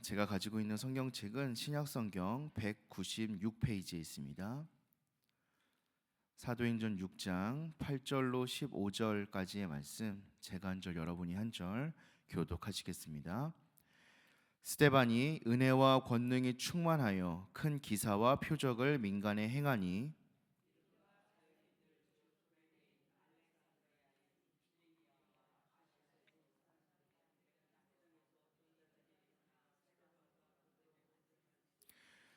제가 가지고 있는 성경책은 신약성경 196페이지에 있습니다. 사도행전 6장 8절로 15절까지의 말씀, 제가 한 절 여러분이 한 절 교독하시겠습니다. 스데반이 은혜와 권능이 충만하여 큰 기사와 표적을 민간에 행하니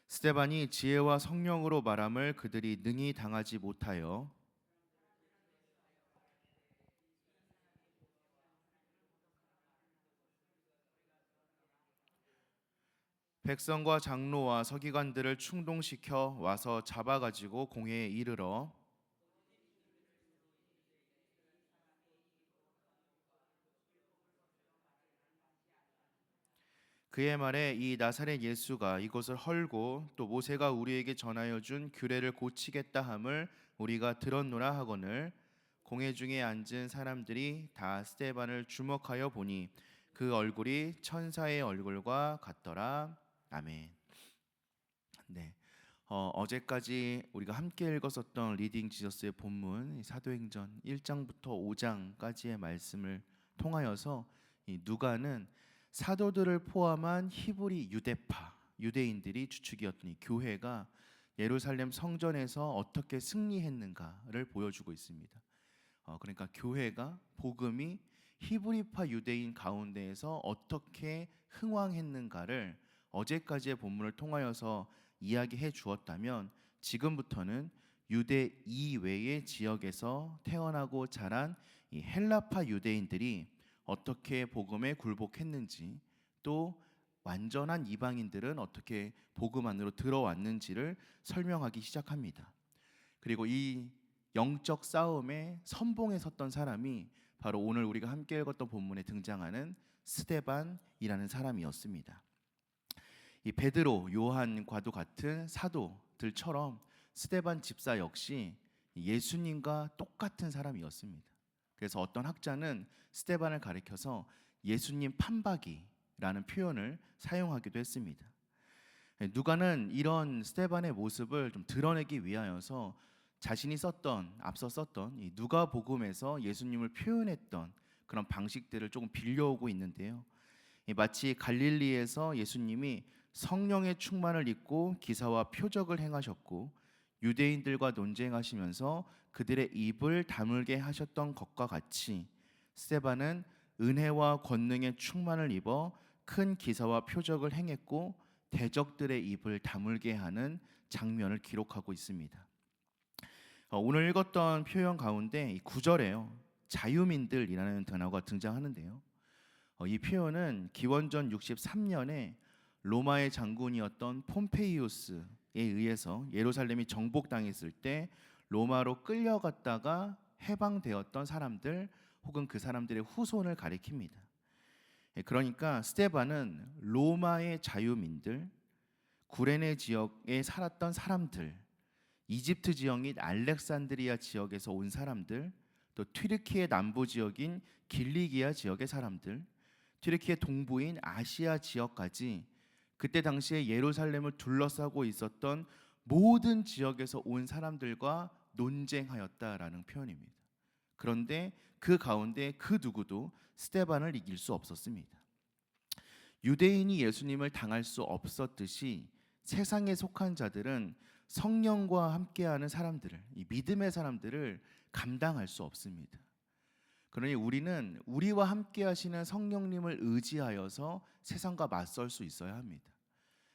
스데반이 지혜와 성령으로 말함을 그들이 능히 당하지 못하여 백성과 장로와 서기관들을 충동시켜 와서 잡아가지고 공회에 이르러 그의 말에 이 나사렛 예수가 이곳을 헐고 또 모세가 우리에게 전하여 준 규례를 고치겠다 함을 우리가 들었노라 하거늘 공회 중에 앉은 사람들이 다 스데반을 주목하여 보니 그 얼굴이 천사의 얼굴과 같더라. 아멘. 네. 어제까지 우리가 함께 읽었었던 리딩 지저스의 본문 사도행전 1장부터 5장까지의 말씀을 통하여서 이 누가는 사도들을 포함한 히브리 유대파 유대인들이 주축이었던 이 교회가 예루살렘 성전에서 어떻게 승리했는가를 보여주고 있습니다. 그러니까 교회가 복음이 히브리파 유대인 가운데에서 어떻게 흥왕했는가를 어제까지의 본문을 통하여서 이야기해 주었다면 지금부터는 유대 이외의 지역에서 태어나고 자란 이 헬라파 유대인들이 어떻게 복음에 굴복했는지, 또 완전한 이방인들은 어떻게 복음 안으로 들어왔는지를 설명하기 시작합니다. 그리고 이 영적 싸움에 선봉에 섰던 사람이 바로 오늘 우리가 함께 읽었던 본문에 등장하는 스데반이라는 사람이었습니다. 이 베드로, 요한과도 같은 사도들처럼 스데반 집사 역시 예수님과 똑같은 사람이었습니다. 그래서 어떤 학자는 스데반을 가리켜서 예수님 판박이라는 표현을 사용하기도 했습니다. 누가는 이런 스데반의 모습을 좀 드러내기 위하여서 자신이 앞서 썼던 이 누가복음에서 예수님을 표현했던 그런 방식들을 조금 빌려오고 있는데요. 마치 갈릴리에서 예수님이 성령의 충만을 입고 기사와 표적을 행하셨고 유대인들과 논쟁하시면서 그들의 입을 다물게 하셨던 것과 같이 스데반은 은혜와 권능의 충만을 입어 큰 기사와 표적을 행했고 대적들의 입을 다물게 하는 장면을 기록하고 있습니다. 오늘 읽었던 표현 가운데 이 9절에요. 자유민들이라는 단어가 등장하는데요. 이 표현은 기원전 63년에 로마의 장군이었던 폼페이우스에 의해서 예루살렘이 정복당했을 때 로마로 끌려갔다가 해방되었던 사람들 혹은 그 사람들의 후손을 가리킵니다. 그러니까 스데반은 로마의 자유민들, 구레네 지역에 살았던 사람들, 이집트 지역 및 알렉산드리아 지역에서 온 사람들, 또 튀르키예 남부 지역인 길리기아 지역의 사람들, 튀르키예 동부인 아시아 지역까지 그때 당시에 예루살렘을 둘러싸고 있었던 모든 지역에서 온 사람들과 논쟁하였다라는 표현입니다. 그런데 그 가운데 그 누구도 스데반을 이길 수 없었습니다. 유대인이 예수님을 당할 수 없었듯이 세상에 속한 자들은 성령과 함께하는 사람들을, 이 믿음의 사람들을 감당할 수 없습니다. 그러니 우리는 우리와 함께 하시는 성령님을 의지하여서 세상과 맞설 수 있어야 합니다.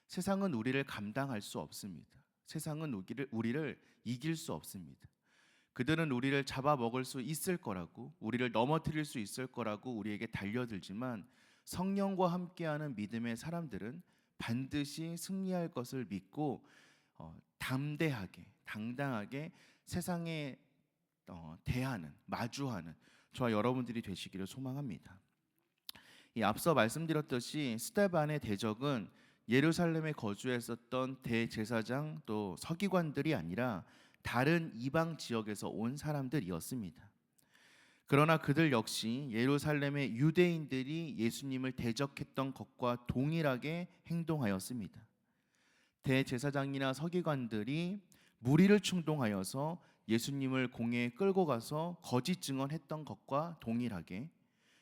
세상은 우리를 감당할 수 없습니다. 세상은 우리를 이길 수 없습니다. 그들은 우리를 잡아먹을 수 있을 거라고, 우리를 넘어뜨릴 수 있을 거라고 우리에게 달려들지만 성령과 함께하는 믿음의 사람들은 반드시 승리할 것을 믿고 담대하게, 당당하게 세상에 마주하는 저와 여러분들이 되시기를 소망합니다. 이 앞서 말씀드렸듯이 스데반의 대적은 예루살렘에 거주했었던 대제사장 또 서기관들이 아니라 다른 이방 지역에서 온 사람들이었습니다. 그러나 그들 역시 예루살렘의 유대인들이 예수님을 대적했던 것과 동일하게 행동하였습니다. 대제사장이나 서기관들이 무리를 충동하여서 예수님을 공회에 끌고 가서 거짓 증언했던 것과 동일하게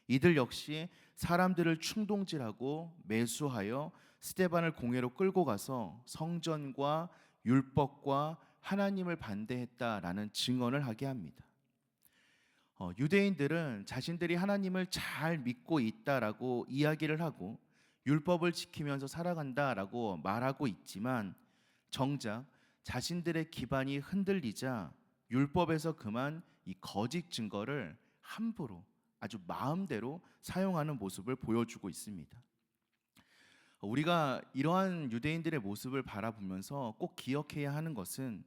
이들 역시 사람들을 충동질하고 매수하여 스데반을 공회로 끌고 가서 성전과 율법과 하나님을 반대했다라는 증언을 하게 합니다. 유대인들은 자신들이 하나님을 잘 믿고 있다라고 이야기를 하고 율법을 지키면서 살아간다라고 말하고 있지만 정작 자신들의 기반이 흔들리자 율법에서 그만 이 거짓 증거를 함부로 아주 마음대로 사용하는 모습을 보여주고 있습니다. 우리가 이러한 유대인들의 모습을 바라보면서 꼭 기억해야 하는 것은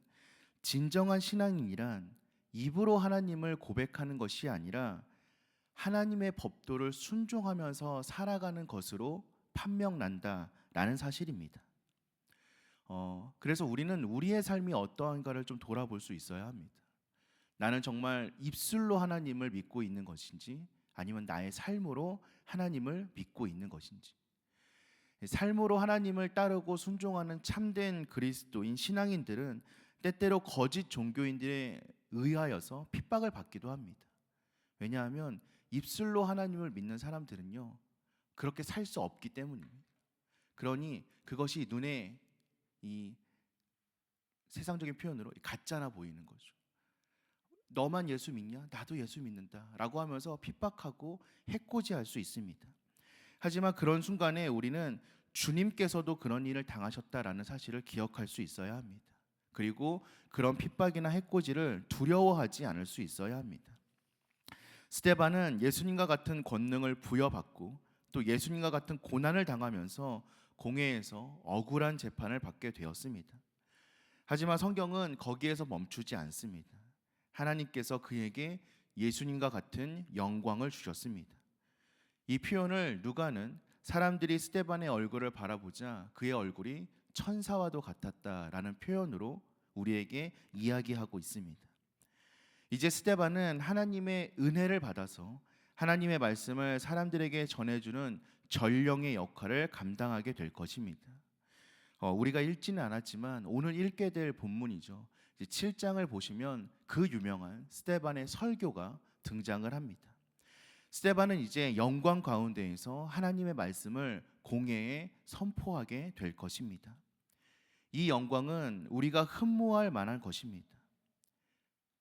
진정한 신앙인이란 입으로 하나님을 고백하는 것이 아니라 하나님의 법도를 순종하면서 살아가는 것으로 판명난다라는 사실입니다. 그래서 우리는 우리의 삶이 어떠한가를 좀 돌아볼 수 있어야 합니다. 나는 정말 입술로 하나님을 믿고 있는 것인지 아니면 나의 삶으로 하나님을 믿고 있는 것인지. 삶으로 하나님을 따르고 순종하는 참된 그리스도인 신앙인들은 때때로 거짓 종교인들에 의하여서 핍박을 받기도 합니다. 왜냐하면 입술로 하나님을 믿는 사람들은요 그렇게 살 수 없기 때문입니다. 그러니 그것이 눈에 이 세상적인 표현으로 가짜나 보이는 거죠. 너만 예수 믿냐? 나도 예수 믿는다 라고 하면서 핍박하고 해코지할 수 있습니다. 하지만 그런 순간에 우리는 주님께서도 그런 일을 당하셨다라는 사실을 기억할 수 있어야 합니다. 그리고 그런 핍박이나 해코지를 두려워하지 않을 수 있어야 합니다. 스데반은 예수님과 같은 권능을 부여받고 또 예수님과 같은 고난을 당하면서 공회에서 억울한 재판을 받게 되었습니다. 하지만 성경은 거기에서 멈추지 않습니다. 하나님께서 그에게 예수님과 같은 영광을 주셨습니다. 이 표현을 누가는 사람들이 스데반의 얼굴을 바라보자 그의 얼굴이 천사와도 같았다라는 표현으로 우리에게 이야기하고 있습니다. 이제 스데반은 하나님의 은혜를 받아서 하나님의 말씀을 사람들에게 전해주는 전령의 역할을 감당하게 될 것입니다. 우리가 읽지는 않았지만 오늘 읽게 될 본문이죠. 7장을 보시면 그 유명한 스데반의 설교가 등장을 합니다. 스데반은 이제 영광 가운데에서 하나님의 말씀을 공회에 선포하게 될 것입니다. 이 영광은 우리가 흠모할 만한 것입니다.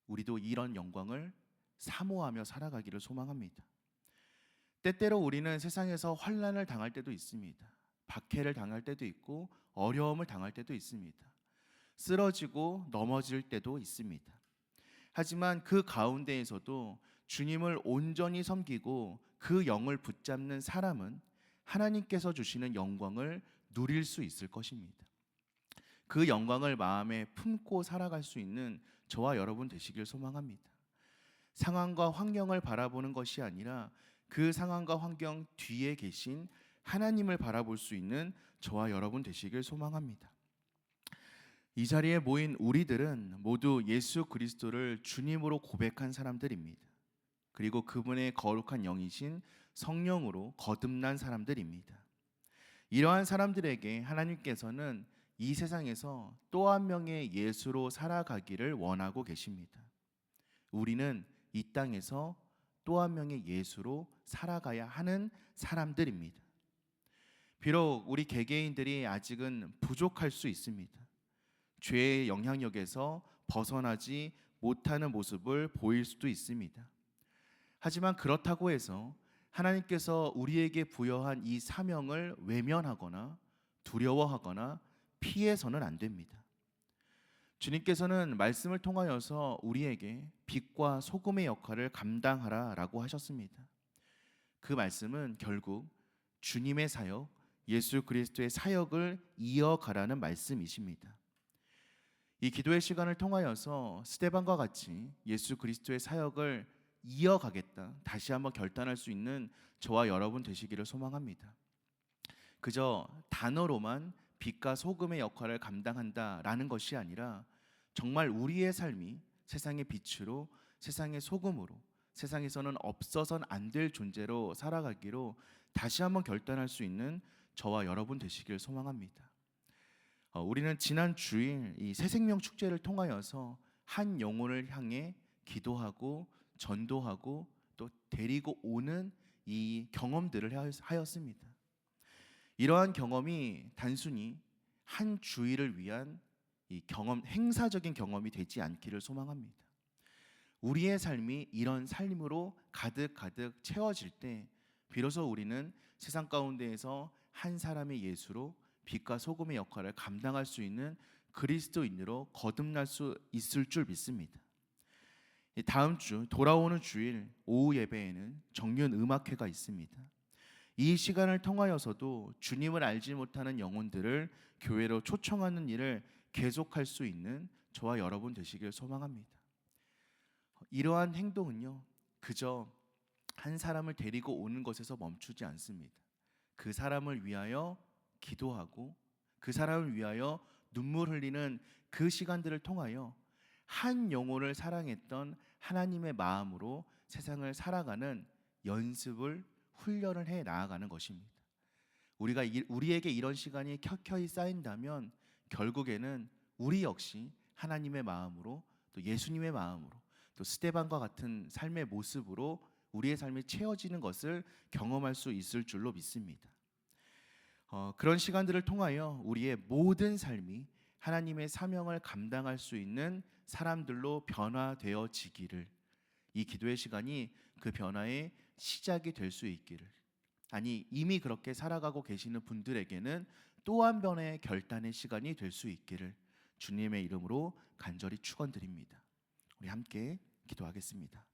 우리도 이런 영광을 사모하며 살아가기를 소망합니다. 때때로 우리는 세상에서 환난을 당할 때도 있습니다. 박해를 당할 때도 있고 어려움을 당할 때도 있습니다. 쓰러지고 넘어질 때도 있습니다. 하지만 그 가운데에서도 주님을 온전히 섬기고 그 영을 붙잡는 사람은 하나님께서 주시는 영광을 누릴 수 있을 것입니다. 그 영광을 마음에 품고 살아갈 수 있는 저와 여러분 되시길 소망합니다. 상황과 환경을 바라보는 것이 아니라 그 상황과 환경 뒤에 계신 하나님을 바라볼 수 있는 저와 여러분 되시길 소망합니다. 이 자리에 모인 우리들은 모두 예수 그리스도를 주님으로 고백한 사람들입니다. 그리고 그분의 거룩한 영이신 성령으로 거듭난 사람들입니다. 이러한 사람들에게 하나님께서는 이 세상에서 또 한 명의 예수로 살아가기를 원하고 계십니다. 우리는 이 땅에서 또 한 명의 예수로 살아가야 하는 사람들입니다. 비록 우리 개개인들이 아직은 부족할 수 있습니다. 죄의 영향력에서 벗어나지 못하는 모습을 보일 수도 있습니다. 하지만 그렇다고 해서 하나님께서 우리에게 부여한 이 사명을 외면하거나 두려워하거나 피해서는 안 됩니다. 주님께서는 말씀을 통하여서 우리에게 빛과 소금의 역할을 감당하라라고 하셨습니다. 그 말씀은 결국 주님의 사역, 예수 그리스도의 사역을 이어가라는 말씀이십니다. 이 기도의 시간을 통하여서 스데반과 같이 예수 그리스도의 사역을 이어가겠다 다시 한번 결단할 수 있는 저와 여러분 되시기를 소망합니다. 그저 단어로만 빛과 소금의 역할을 감당한다라는 것이 아니라 정말 우리의 삶이 세상의 빛으로, 세상의 소금으로, 세상에서는 없어서는 안 될 존재로 살아가기로 다시 한번 결단할 수 있는 저와 여러분 되시길 소망합니다. 우리는 지난 주일 이 새생명 축제를 통하여서 한 영혼을 향해 기도하고 전도하고 또 데리고 오는 이 경험들을 하였습니다. 이러한 경험이 단순히 한 주일을 위한 이 경험, 행사적인 경험이 되지 않기를 소망합니다. 우리의 삶이 이런 삶으로 가득 채워질 때 비로소 우리는 세상 가운데에서 한 사람의 예수로 빛과 소금의 역할을 감당할 수 있는 그리스도인으로 거듭날 수 있을 줄 믿습니다. 다음 주 돌아오는 주일 오후 예배에는 정륜 음악회가 있습니다. 이 시간을 통하여서도 주님을 알지 못하는 영혼들을 교회로 초청하는 일을 계속할 수 있는 저와 여러분 되시길 소망합니다. 이러한 행동은요, 그저 한 사람을 데리고 오는 것에서 멈추지 않습니다. 그 사람을 위하여 기도하고 그 사람을 위하여 눈물 흘리는 그 시간들을 통하여 한 영혼을 사랑했던 하나님의 마음으로 세상을 살아가는 연습을 훈련을 해 나아가는 것입니다. 우리에게 이런 시간이 켜켜이 쌓인다면 결국에는 우리 역시 하나님의 마음으로 또 예수님의 마음으로 또 스데반과 같은 삶의 모습으로 우리의 삶이 채워지는 것을 경험할 수 있을 줄로 믿습니다. 그런 시간들을 통하여 우리의 모든 삶이 하나님의 사명을 감당할 수 있는 사람들로 변화되어지기를, 이 기도의 시간이 그 변화의 시작이 될 수 있기를, 아니 이미 그렇게 살아가고 계시는 분들에게는 또 한 번의 결단의 시간이 될 수 있기를 주님의 이름으로 간절히 축원드립니다. 우리 함께 기도하겠습니다.